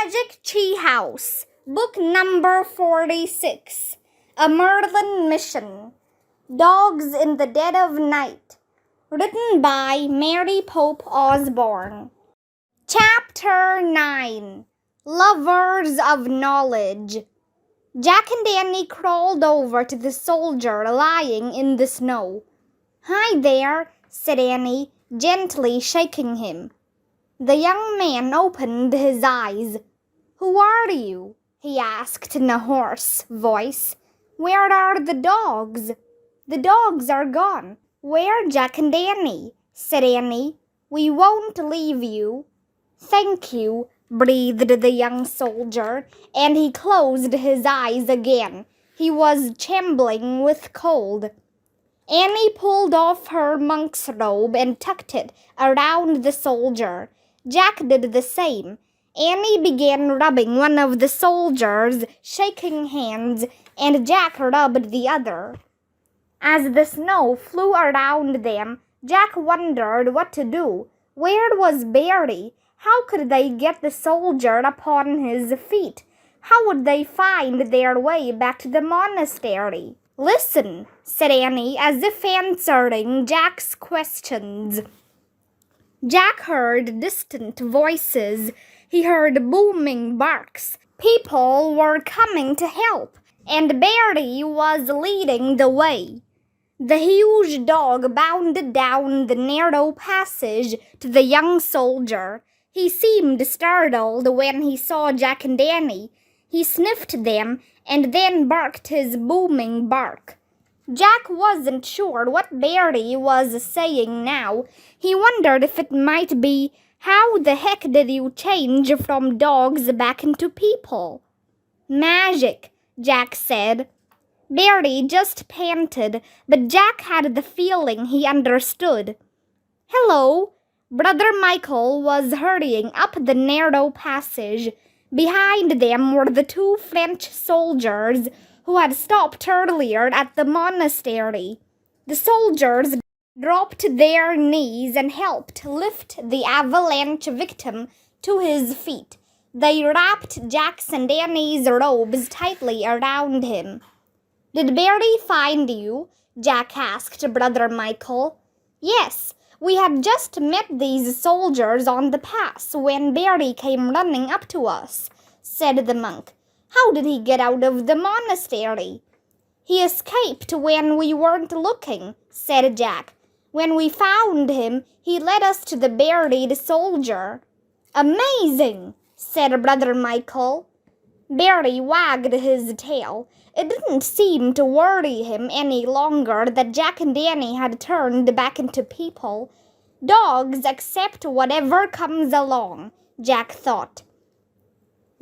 Magic Tea House, Book Number 46, A Merlin Mission, Dogs in the Dead of Night, written by Mary Pope Osborne. Chapter 9, Lovers of Knowledge. Jack and Annie crawled over to the soldier lying in the snow. "Hi there," said Annie, gently shaking him. The young man opened his eyes. "Who are you?" he asked in a hoarse voice. "Where are the dogs?" "The dogs are gone. Where Jack and Annie?" said Annie. "We won't leave you." "Thank you," breathed the young soldier, and he closed his eyes again. He was trembling with cold. Annie pulled off her monk's robe and tucked it around the soldier. Jack did the same. Annie began rubbing one of the soldiers, shaking hands, and Jack rubbed the other. As the snow flew around them, Jack wondered what to do. Where was Barry? How could they get the soldier upon his feet? How would they find their way back to the monastery? "Listen," said Annie, as if answering Jack's questions. Jack heard distant voices. He heard booming barks. People were coming to help, and Barry was leading the way. The huge dog bounded down the narrow passage to the young soldier. He seemed startled when he saw Jack and Annie. He sniffed them and then barked his booming bark. Jack wasn't sure what Barry was saying now. He wondered if it might be, "How the heck did you change from dogs back into people?" "Magic," Jack said. Barry just panted, but Jack had the feeling he understood. "Hello." Brother Michael was hurrying up the narrow passage. Behind them were the two French soldiers who had stopped earlier at the monastery. The soldiers dropped their knees and helped lift the avalanche victim to his feet. They wrapped Jack's and Annie's robes tightly around him. "Did Barry find you?" Jack asked Brother Michael. "Yes, we had just met these soldiers on the pass when Barry came running up to us," said the monk. "How did he get out of the monastery?" "He escaped when we weren't looking," said Jack. "When we found him, he led us to the buried soldier." "Amazing," said Brother Michael. Barry wagged his tail. It didn't seem to worry him any longer that Jack and Annie had turned back into people. Dogs accept whatever comes along, Jack thought.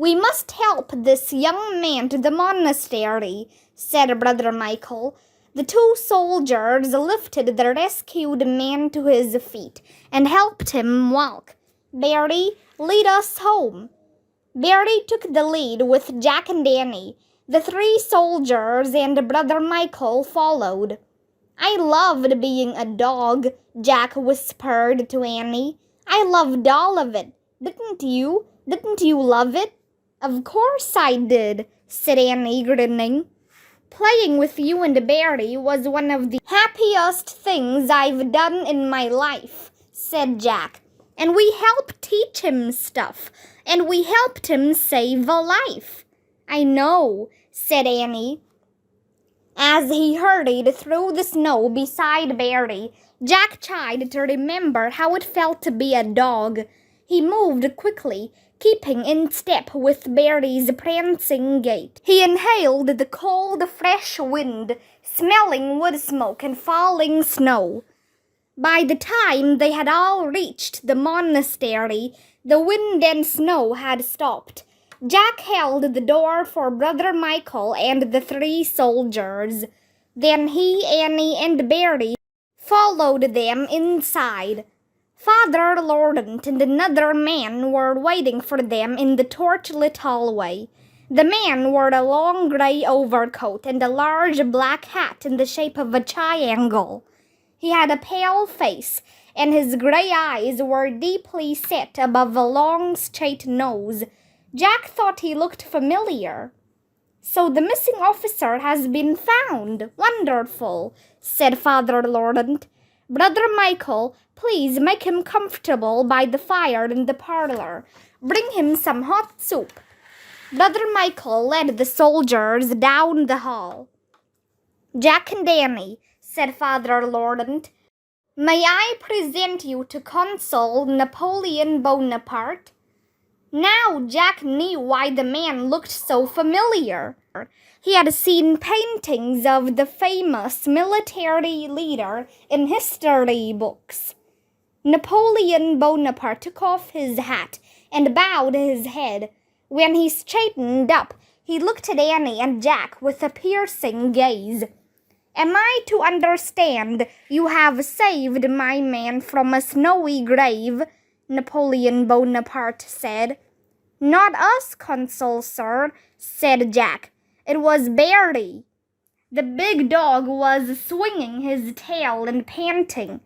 "We must help this young man to the monastery," said Brother Michael. The two soldiers lifted the rescued man to his feet and helped him walk. "Barry, lead us home." Barry took the lead with Jack and Annie. The three soldiers and Brother Michael followed. "I loved being a dog," Jack whispered to Annie. "I loved all of it. Didn't you? Didn't you love it?" "Of course I did," said Annie, grinning. "Playing with you and Barry was one of the happiest things I've done in my life," said Jack. "And we helped teach him stuff, and we helped him save a life." "I know," said Annie. As he hurried through the snow beside Barry, Jack tried to remember how it felt to be a dog. He moved quickly, keeping in step with Barry's prancing gait. He inhaled the cold, fresh wind, smelling wood smoke and falling snow. By the time they had all reached the monastery, the wind and snow had stopped. Jack held the door for Brother Michael and the three soldiers. Then he, Annie, and Barry followed them inside. Father Laurent and another man were waiting for them in the torch-lit hallway. The man wore a long gray overcoat and a large black hat in the shape of a triangle. He had a pale face, and his gray eyes were deeply set above a long, straight nose. Jack thought he looked familiar. "So the missing officer has been found. Wonderful," said Father Laurent. "Brother Michael, please make him comfortable by the fire in the parlor. Bring him some hot soup." Brother Michael led the soldiers down the hall. "Jack and Annie," said Father Laurent, "may I present you to Consul Napoleon Bonaparte?" Now Jack knew why the man looked so familiar. He had seen paintings of the famous military leader in history books. Napoleon Bonaparte took off his hat and bowed his head. When he straightened up, he looked at Annie and Jack with a piercing gaze. "Am I to understand you have saved my man from a snowy grave?" Napoleon Bonaparte said. "Not us, Consul, sir," said Jack. "It was Barry." The big dog was swinging his tail and panting.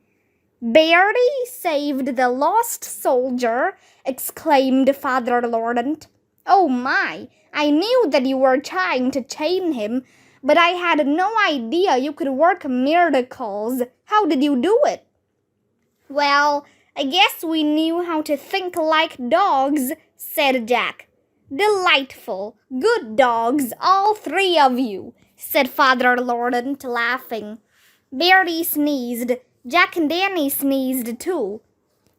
"Barry saved the lost soldier!" exclaimed Father Laurent. "Oh my, I knew that you were trying to chain him, but I had no idea you could work miracles. How did you do it?" "Well, I guess we knew how to think like dogs," said Jack. "Delightful. Good dogs, all three of you," said Father Laurent, laughing. Barry sneezed. Jack and Danny sneezed too.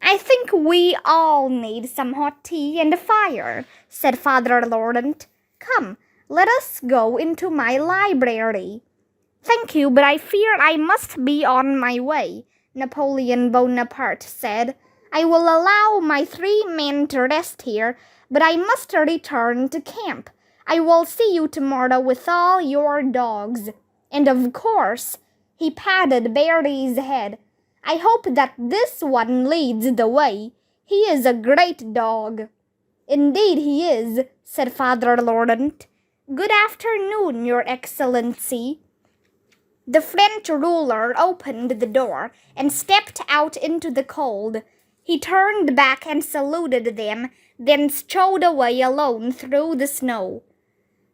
"I think we all need some hot tea and a fire," said Father Laurent. "Come, let us go into my library." "Thank you, but I fear I must be on my way," Napoleon Bonaparte said. "I will allow my 3 men to rest here, but I must return to camp. I will see you tomorrow with all your dogs. And of course," he patted Barry's head, "I hope that this one leads the way. He is a great dog." "Indeed he is," said Father Laurent. "Good afternoon, Your Excellency." The French ruler opened the door and stepped out into the cold. He turned back and saluted them, then strode away alone through the snow.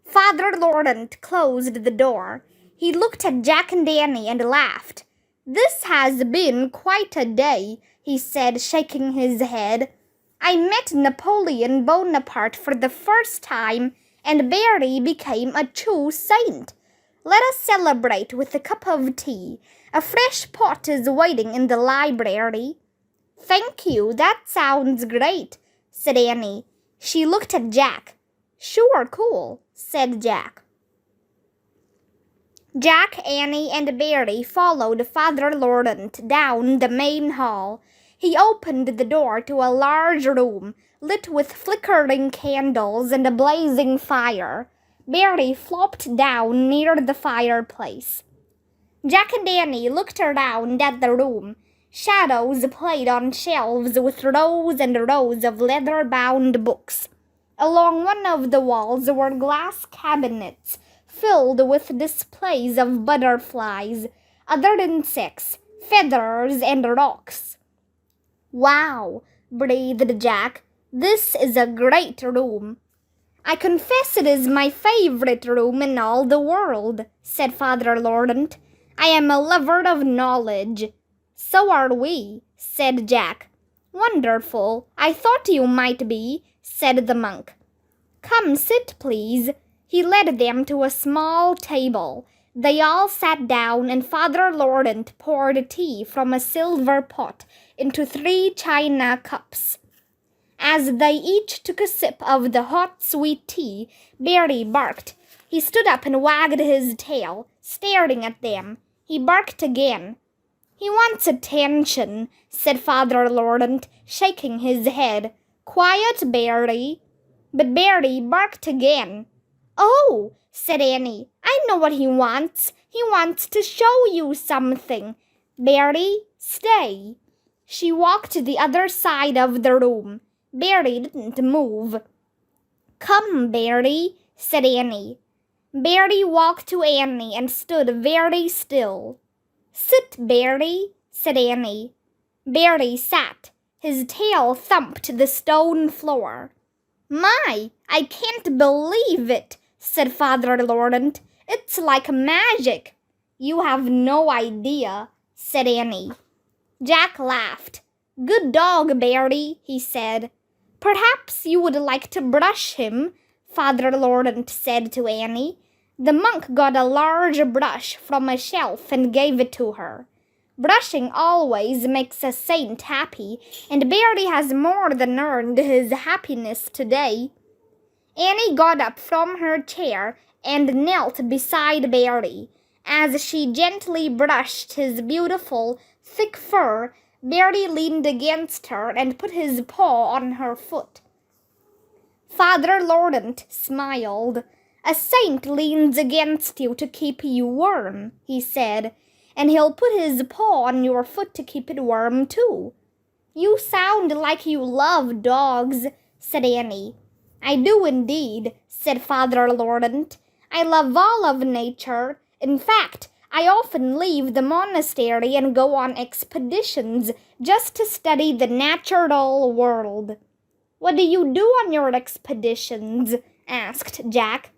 Father Laurent closed the door. He looked at Jack and Danny and laughed. "This has been quite a day," he said, shaking his head. "I met Napoleon Bonaparte for the first time, and Barry became a true saint. Let us celebrate with a cup of tea. A fresh pot is waiting in the library." "Thank you, that sounds great," said Annie. She looked at Jack. "Sure, cool," said Jack. Jack, Annie, and Barry followed Father Laurent down the main hall. He opened the door to a large room, lit with flickering candles and a blazing fire. Barry flopped down near the fireplace. Jack and Annie looked around at the room. Shadows played on shelves with rows and rows of leather-bound books. Along one of the walls were glass cabinets filled with displays of butterflies, other insects, feathers, and rocks. "Wow," breathed Jack. "This is a great room." "I confess it is my favorite room in all the world," said Father Laurent. "I am a lover of knowledge." "So are we," said Jack. "Wonderful. I thought you might be," said the monk. "Come sit, please." He led them to a small table. They all sat down, and Father Laurent poured tea from a silver pot into 3 china cups. As they each took a sip of the hot, sweet tea, Barry barked. He stood up and wagged his tail, staring at them. He barked again. "He wants attention," said Father Laurent, shaking his head. "Quiet, Barry." But Barry barked again. "Oh," said Annie, "I know what he wants. He wants to show you something. Barry, stay." She walked to the other side of the room. Barry didn't move. "Come, Barry," said Annie. Barry walked to Annie and stood very still. "Sit, Barry," said Annie. Barry sat. His tail thumped the stone floor. My, I can't believe it, said Father Laurent. It's like magic. You have no idea, said Annie. Jack laughed. Good dog, Bertie, he said. Perhaps you would like to brush him, Father Laurent said to Annie. The monk got a large brush from a shelf and gave it to her. Brushing always makes a saint happy, and Bertie has more than earned his happiness today. Annie got up from her chair and knelt beside Bertie. As she gently brushed his beautiful, thick fur, Bertie leaned against her and put his paw on her foot. Father Laurent smiled. A saint leans against you to keep you warm, he said, and he'll put his paw on your foot to keep it warm too. You sound like you love dogs, said Annie. I do indeed, said Father Laurent. I love all of nature. In fact, I often leave the monastery and go on expeditions just to study the natural world. What do you do on your expeditions? Asked Jack.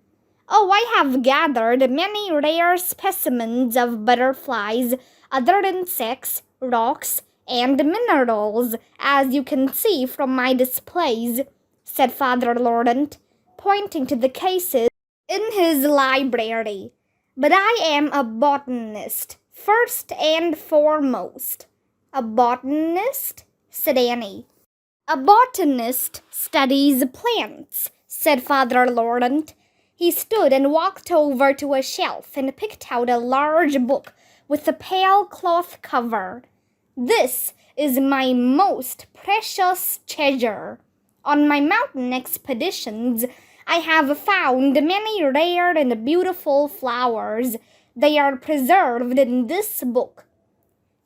Oh, I have gathered many rare specimens of butterflies, other insects, rocks, and minerals, as you can see from my displays, said Father Laurent, pointing to the cases in his library. But I am a botanist, first and foremost. A botanist? Said Annie. A botanist studies plants, said Father Laurent. He stood and walked over to a shelf and picked out a large book with a pale cloth cover. This is my most precious treasure. On my mountain expeditions, I have found many rare and beautiful flowers. They are preserved in this book.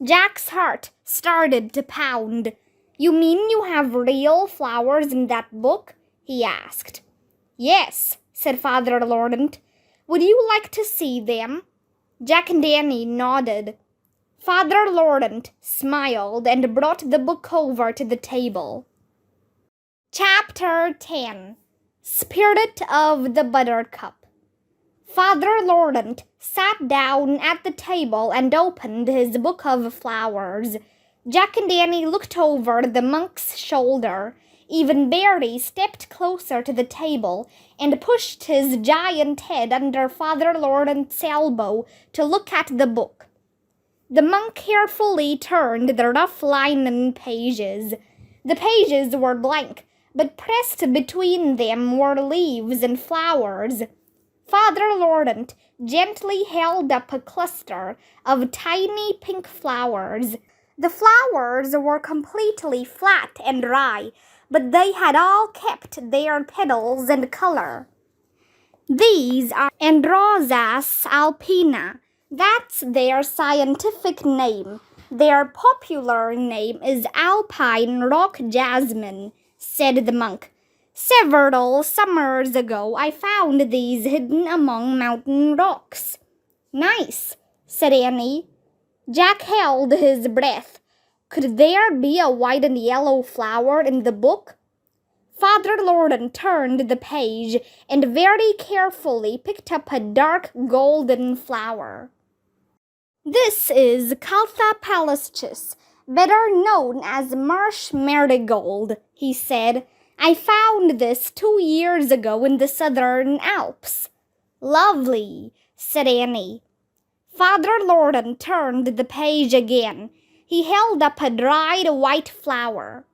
Jack's heart started to pound. You mean you have real flowers in that book? He asked. Yes, said Father Laurent. Would you like to see them? Jack and Annie nodded. Father Laurent smiled and brought the book over to the table. Chapter 10. Spirit of the Buttercup. Father Laurent sat down at the table and opened his book of flowers. Jack and Annie looked over the monk's shoulder. Even Bertie stepped closer to the table and pushed his giant head under Father Laurent's elbow to look at the book. The monk carefully turned the rough linen pages. The pages were blank, but pressed between them were leaves and flowers. Father Laurent gently held up a cluster of tiny pink flowers. The flowers were completely flat and dry, but they had all kept their petals and color. These are Androsas alpina. That's their scientific name. Their popular name is alpine rock jasmine, said the monk. Several summers ago, I found these hidden among mountain rocks. Nice, said Annie. Jack held his breath. Could there be a white and yellow flower in the book? Father Laurent turned the page and very carefully picked up a dark golden flower. This is Caltha palustris, better known as marsh marigold, he said. I found this 2 years ago in the southern Alps. Lovely, said Annie. Father Laurent turned the page again. He held up a dried white flower.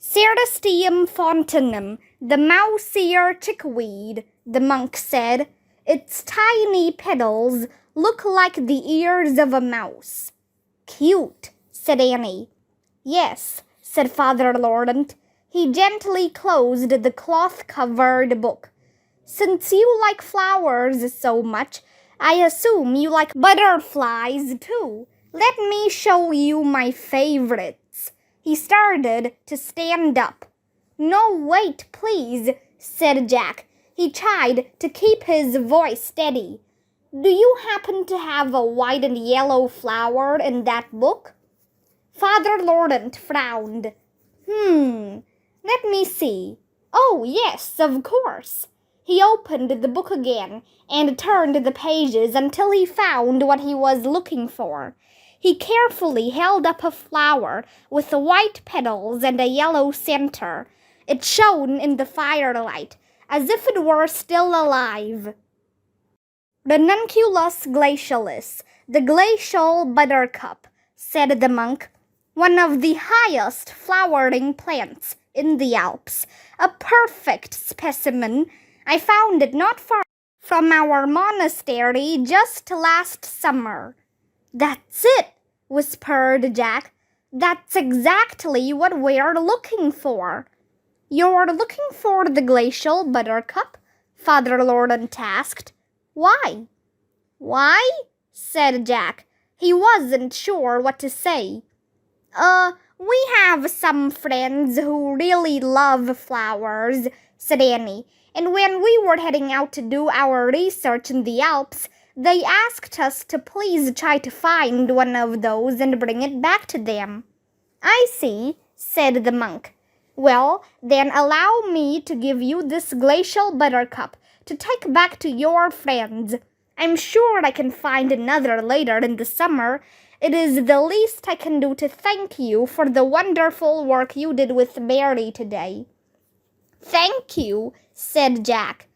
Cerastium fontanum, the mouse-ear chickweed, the monk said. Its tiny petals look like the ears of a mouse. Cute, said Annie. Yes, said Father Laurent. He gently closed the cloth-covered book. Since you like flowers so much, I assume you like butterflies too. Let me show you my favorites. He started to stand up. No, wait, please, said Jack. He tried to keep his voice steady. Do you happen to have a white and yellow flower in that book? Father Laurent frowned. Let me see. Oh, yes, of course. He opened the book again and turned the pages until he found what he was looking for. He carefully held up a flower with white petals and a yellow center. It shone in the firelight as if it were still alive. Ranunculus glacialis, the glacial buttercup, said the monk, one of the highest flowering plants in the Alps. A perfect specimen. I found it not far from our monastery just last summer. That's it, whispered Jack. That's exactly what we're looking for. You're looking for the glacial buttercup? Father Laurent asked. Why? Why? Said Jack. He wasn't sure what to say. We have some friends who really love flowers, said Annie, and when we were heading out to do our research in the Alps, they asked us to please try to find one of those and bring it back to them. I see, said the monk. Well, then allow me to give you this glacial buttercup to take back to your friends. I'm sure I can find another later in the summer. It is the least I can do to thank you for the wonderful work you did with Mary today. Thank you, said Jack.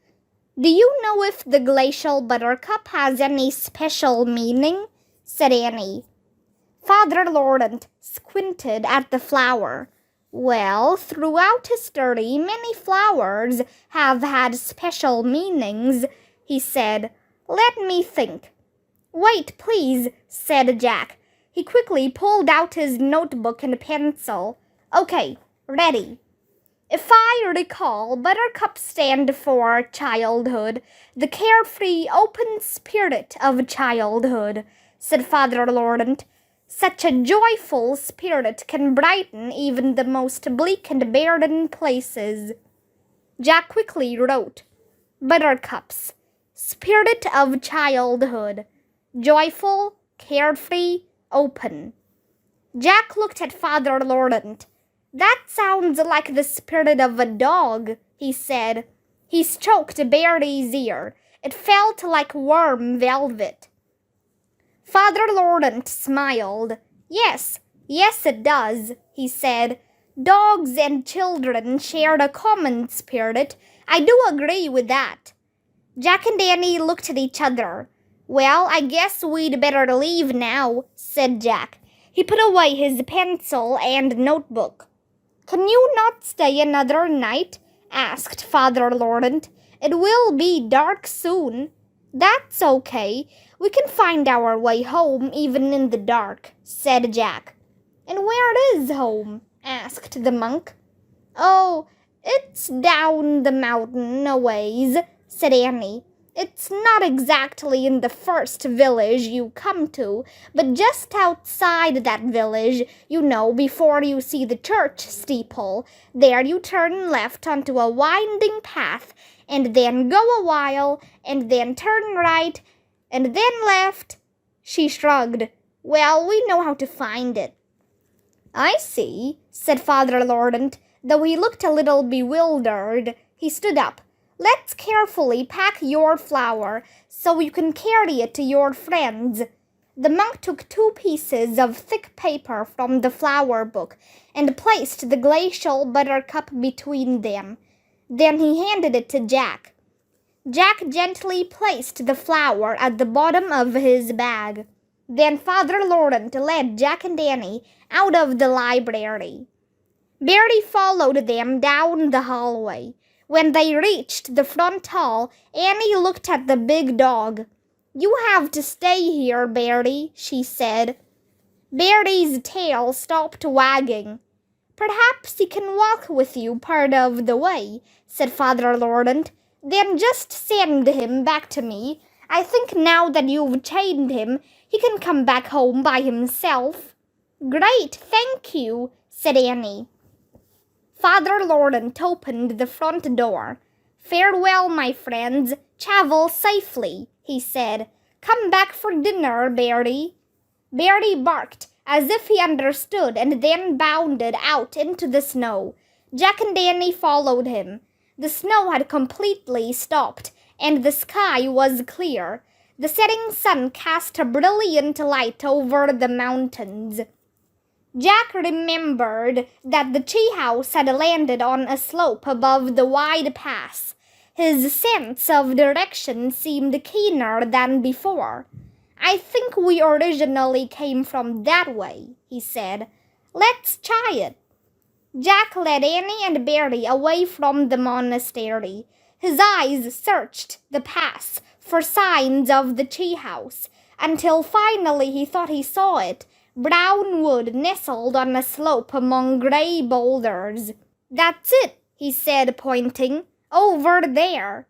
Do you know if the glacial buttercup has any special meaning? Said Annie. Father Laurent squinted at the flower. Well, throughout history, many flowers have had special meanings, he said. Let me think. Wait, please, said Jack. He quickly pulled out his notebook and pencil. Okay, ready. If I recall, buttercups stand for childhood, the carefree, open spirit of childhood, said Father Laurent. Such a joyful spirit can brighten even the most bleak and barren places. Jack quickly wrote, Buttercups, spirit of childhood, joyful, carefree, open. Jack looked at Father Laurent. That sounds like the spirit of a dog, he said. He stroked Bertie's ear. It felt like warm velvet. Father Laurent smiled. Yes, it does, he said. Dogs and children share a common spirit. I do agree with that. Jack and Annie looked at each other. Well, I guess we'd better leave now, said Jack. He put away his pencil and notebook. Can you not stay another night? Asked Father Laurent. It will be dark soon. That's okay. We can find our way home even in the dark, said Jack. And where is home? Asked the monk. Oh, it's down the mountain a ways, said Annie. It's not exactly in the first village you come to, but just outside that village, before you see the church steeple. There you turn left onto a winding path, and then go a while, and then turn right, and then left. She shrugged. Well, we know how to find it. I see, said Father Laurent, though he looked a little bewildered. He stood up. Let's carefully pack your flower so you can carry it to your friends. The monk took 2 pieces of thick paper from the flower book and placed the glacial buttercup between them. Then he handed it to Jack. Jack gently placed the flower at the bottom of his bag. Then Father Laurent led Jack and Annie out of the library. Bertie followed them down the hallway. When they reached the front hall, Annie looked at the big dog. You have to stay here, Bertie, she said. Bertie's tail stopped wagging. Perhaps he can walk with you part of the way, said Father Laurent. Then just send him back to me. I think now that you've chained him, he can come back home by himself. Great, thank you, said Annie. Father Laurent opened the front door. Farewell, my friends. Travel safely, he said. Come back for dinner, Bertie. Bertie barked as if he understood and then bounded out into the snow. Jack and Danny followed him. The snow had completely stopped, and the sky was clear. The setting sun cast a brilliant light over the mountains. Jack remembered that the treehouse had landed on a slope above the wide pass. His sense of direction seemed keener than before. "I think we originally came from that way," he said. "Let's try it." Jack led Annie and Barry away from the monastery. His eyes searched the pass for signs of the treehouse, until finally he thought he saw it. Brown wood nestled on a slope among gray boulders. "That's it," he said, pointing. "Over there."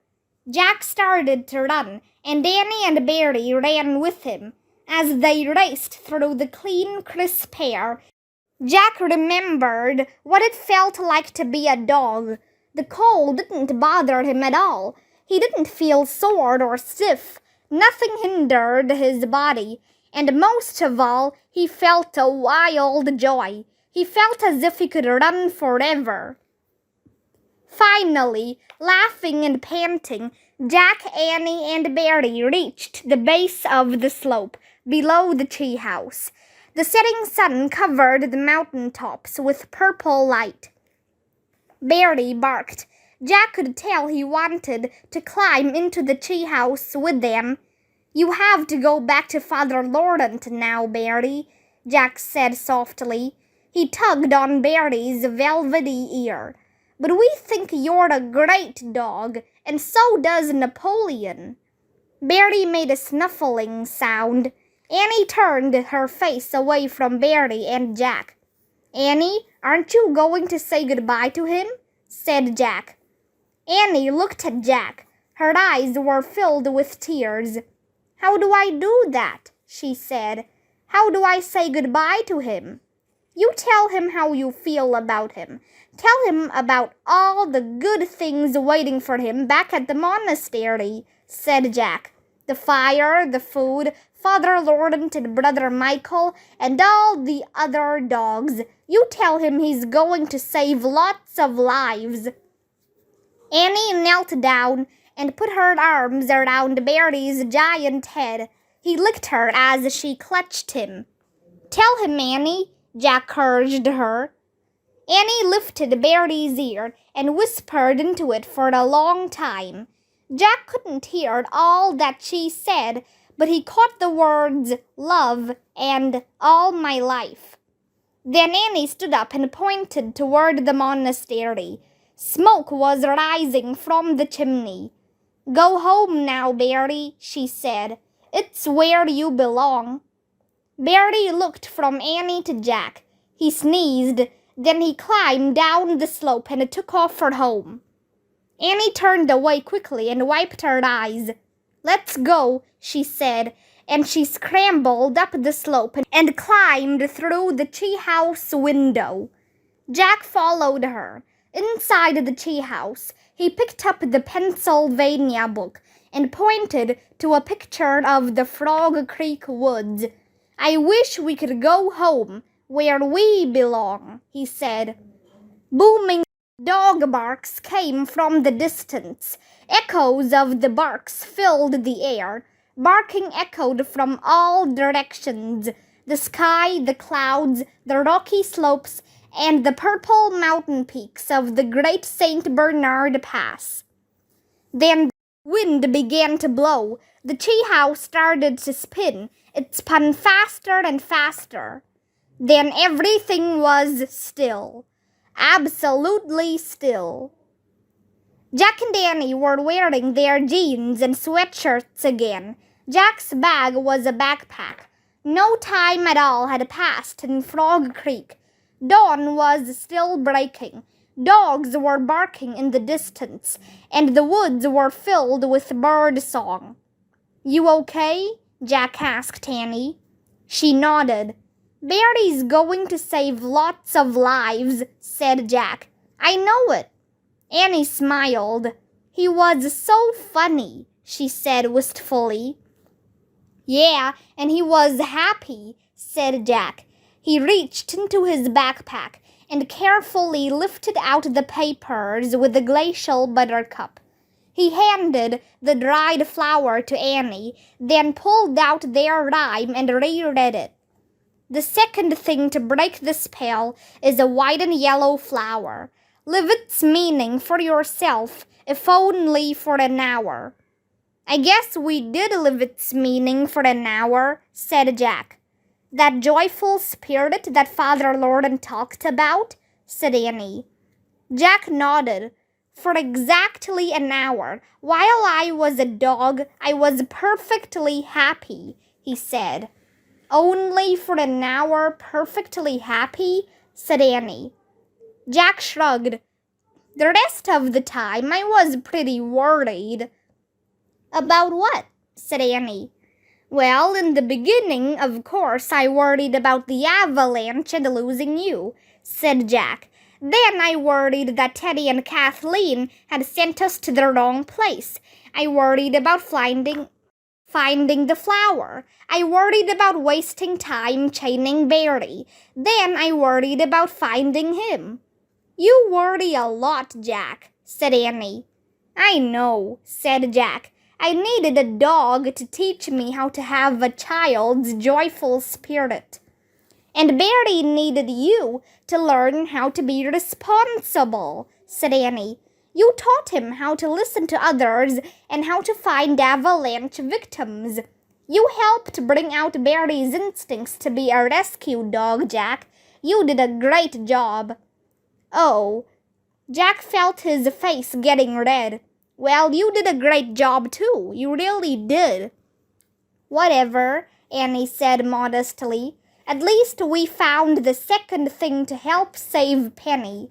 Jack started to run, and Danny and Barry ran with him. As they raced through the clean, crisp air, Jack remembered what it felt like to be a dog. The cold didn't bother him at all. He didn't feel sore or stiff. Nothing hindered his body. And most of all, he felt a wild joy. He felt as if he could run forever. Finally, laughing and panting, Jack, Annie, and Barry reached the base of the slope below the treehouse. The setting sun covered the mountain tops with purple light. Barry barked. Jack could tell he wanted to climb into the treehouse with them. "You have to go back to Father Laurent now, Barry," Jack said softly. He tugged on Barry's velvety ear. "But we think you're a great dog, and so does Napoleon." Barry made a snuffling sound. Annie turned her face away from Barry and Jack. "Annie, aren't you going to say goodbye to him?" said Jack. Annie looked at Jack. Her eyes were filled with tears. "How do I do that?" she said. "How do I say goodbye to him?" "You tell him how you feel about him. Tell him about all the good things waiting for him back at the monastery," said Jack. "The fire, the food, Father Laurent and Brother Michael, and all the other dogs. You tell him he's going to save lots of lives." Annie knelt down and put her arms around Barry's giant head. He licked her as she clutched him. "Tell him, Annie," Jack urged her. Annie lifted Barry's ear and whispered into it for a long time. Jack couldn't hear all that she said, but he caught the words "love" and "all my life." Then Annie stood up and pointed toward the monastery. Smoke was rising from the chimney. "Go home now, Barry," she said. "It's where you belong." Barry looked from Annie to Jack. He sneezed, then he climbed down the slope and took off for home. Annie turned away quickly and wiped her eyes. "Let's go," she said, and she scrambled up the slope and climbed through the treehouse window. Jack followed her. Inside the treehouse, he picked up the Pennsylvania book and pointed to a picture of the Frog Creek woods. "I wish we could go home, where we belong," he said. Booming dog barks came from the distance. Echoes of the barks filled the air. Barking echoed from all directions. The sky, the clouds, the rocky slopes, and the purple mountain peaks of the Great St. Bernard Pass. Then the wind began to blow. The treehouse started to spin. It spun faster and faster. Then everything was still. Absolutely still. Jack and Annie were wearing their jeans and sweatshirts again. Jack's bag was a backpack. No time at all had passed in Frog Creek. Dawn was still breaking. Dogs were barking in the distance, and the woods were filled with bird song. "You okay?" Jack asked Annie. She nodded. "Barry's going to save lots of lives," said Jack. "I know it." Annie smiled. "He was so funny," she said wistfully. "Yeah, and he was happy," said Jack. He reached into his backpack and carefully lifted out the papers with the glacial buttercup. He handed the dried flower to Annie, then pulled out their rhyme and reread it. The second thing to break the spell is a white and yellow flower. Live its meaning for yourself, if only for an hour. I guess we did live its meaning for an hour, said Jack. That joyful spirit that Father Lorden talked about, said Annie. Jack nodded. For exactly an hour, while I was a dog, I was perfectly happy, he said. Only for an hour perfectly happy, said Annie. Jack shrugged. The rest of the time I was pretty worried. About what? Said Annie. Well, in the beginning, of course, I worried about the avalanche and losing you, said Jack. Then I worried that Teddy and Kathleen had sent us to the wrong place. I worried about finding the flower. I worried about wasting time chaining Barry. Then I worried about finding him. You worry a lot, Jack, said Annie. I know, said Jack. I needed a dog to teach me how to have a child's joyful spirit. And Barry needed you to learn how to be responsible, said Annie. You taught him how to listen to others and how to find avalanche victims. You helped bring out Barry's instincts to be a rescue dog, Jack. You did a great job. Oh, Jack felt his face getting red. Well, you did a great job too. You really did. Whatever, Annie said modestly. At least we found the second thing to help save Penny.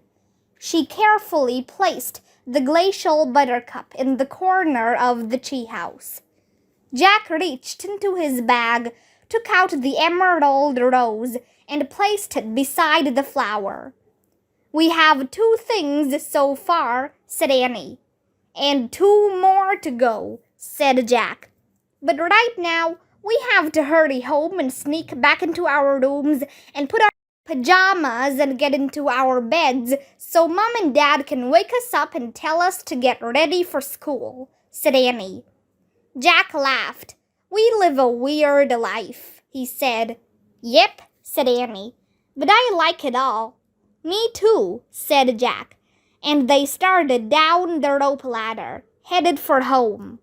She carefully placed the glacial buttercup in the corner of the tea house. Jack reached into his bag, took out the emerald rose, and placed it beside the flower. We have 2 things so far, said Annie. And 2 more to go, said Jack. But right now, we have to hurry home and sneak back into our rooms and put our pajamas and get into our beds so Mom and Dad can wake us up and tell us to get ready for school, said Annie. Jack laughed. We live a weird life, he said. Yep, said Annie, but I like it all. Me too, said Jack, and they started down the rope ladder, headed for home.